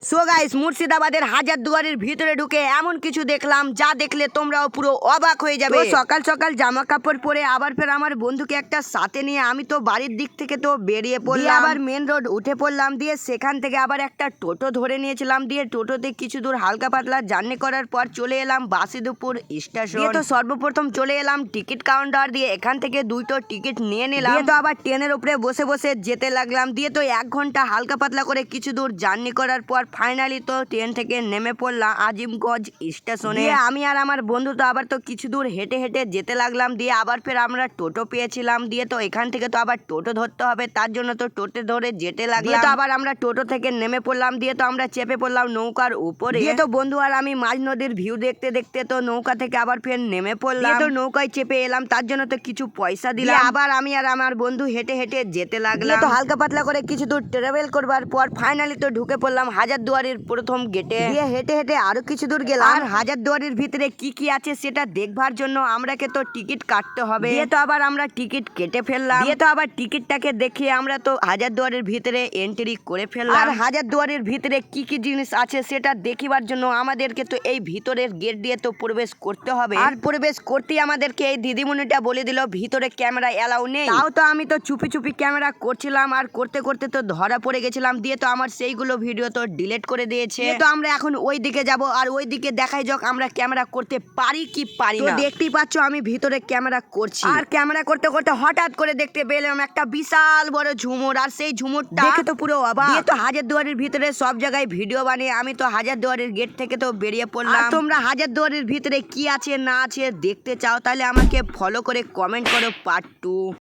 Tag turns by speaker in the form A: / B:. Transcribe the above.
A: So guys, মুর্শিদাবাদের হাজারদুয়ারির ভিতরে ঢুকে এমন কিছু দেখলাম যা দেখলে তোমরাও পুরো অবাক হয়ে যাবে। সকাল সকাল জামা কাপড় পরে আবার ফের আমার বন্ধুকে একটা সাথে নিয়ে আমি তো বাড়ির দিক থেকে তো বেরিয়ে পড়লাম, আবার মেন রোড উঠে পড়লাম। দিয়ে সেখান থেকে আবার একটা টোটো ধরে নিয়েছিলাম। দিয়ে টোটোতে কিছু দূর হালকা পাতলা জার্নি করার পর চলে এলাম বাসিদপুর স্টেশন। দিয়ে তো সর্বপ্রথম চলে এলাম টিকিট কাউন্টার। দিয়ে এখান থেকে দুইটো টিকিট নিয়ে নিলাম। দিয়ে তো আবার ট্রেনের উপরে বসে বসে যেতে লাগলাম। দিয়ে তো 1 ঘন্টা হালকা পাতলা করে কিছু দূর জার্নি করার পর ফাইনালি তো ট্রেন থেকে নেমে পড়লাম আজিমগঞ্জ স্টেশনে। আমি আর আমার বন্ধু তো আবার তো কিছু দূর হেঁটে হেঁটে যেতে লাগলাম। দিয়ে আবার ফের আমরা টোটো পেয়েছিলাম। দিয়ে তো এখান থেকে তো আবার টোটো ধরতে হবে, তার জন্য তো টোটো ধরে যেতে লাগলাম। তো আবার আমরা টোটো থেকে নেমে পড়লাম। দিয়ে তো আমরা চেপে পড়লাম নৌকার উপরে। দিয়ে তো বন্ধু আর আমি মাঝ নদীর ভিউ দেখতে দেখতে তো নৌকা থেকে আবার ফের নেমে পড়লাম। তো নৌকায় চেপে এলাম, তার জন্য তো কিছু পয়সা দিলাম। আবার আমি আর আমার বন্ধু হেঁটে হেঁটে যেতে লাগলাম। তো হালকা পাতলা করে কিছু দূর ট্রাভেল করবার পর ফাইনালি তো ঢুকে পড়লাম হাজারদুয়ারির প্রথম গেটে। দিয়ে হেঁটে হেঁটে আরো কিছু দূর গেলাম। আর হাজারদুয়ারির ভিতরে কি কি আছে সেটা দেখবার জন্য আমরাকে তো টিকিট কাটতে হবে। দিয়ে তো আবার আমরা টিকিট কেটে ফেললাম। দিয়ে তো আবার টিকিটটাকে দেখিয়ে আমরা তো হাজারদুয়ারির ভিতরে এন্ট্রি করে ফেললাম। আর হাজারদুয়ারির ভিতরে কি কি জিনিস আছে সেটা দেখিবার জন্য আমাদেরকে তো এই ভিতরের গেট দিয়ে তো প্রবেশ করতে হবে। আর প্রবেশ করতেই আমাদেরকে এই দিদিমণিটা বলে দিল ভিতরে ক্যামেরা এলাও নেই। তাও তো আমি তো চুপি চুপি ক্যামেরা করছিলাম, আর করতে করতে তো ধরা পড়ে গেছিলাম। দিয়ে তো আমার সেইগুলো ভিডিও তো ডিলিট করে দিয়েছে। তো আমরা এখন ওই দিকে যাব, আর ওই দিকে দেখাই যাক আমরা ক্যামেরা করতে পারি কি পারি না। তো দেখতেই পাচ্ছ আমি ভিতরে ক্যামেরা করছি, আর ক্যামেরা করতে করতে হঠাৎ করে দেখতে পেলাম একটা বিশাল বড় ঝুমুর। আর সেই ঝুমুরটা দেখে তো পুরো অবাক। দিয়ে তো হাজারদুয়ারির ভিতরে সব জায়গায় ভিডিও বানিয়ে আমি তো হাজারদুয়ারির গেট থেকে তো বেরিয়ে পড়লাম। তোমরা হাজারদুয়ারির ভিতরে কি আছে না আছে দেখতে চাও তাহলে আমাকে ফলো করে কমেন্ট করো পার্ট 2।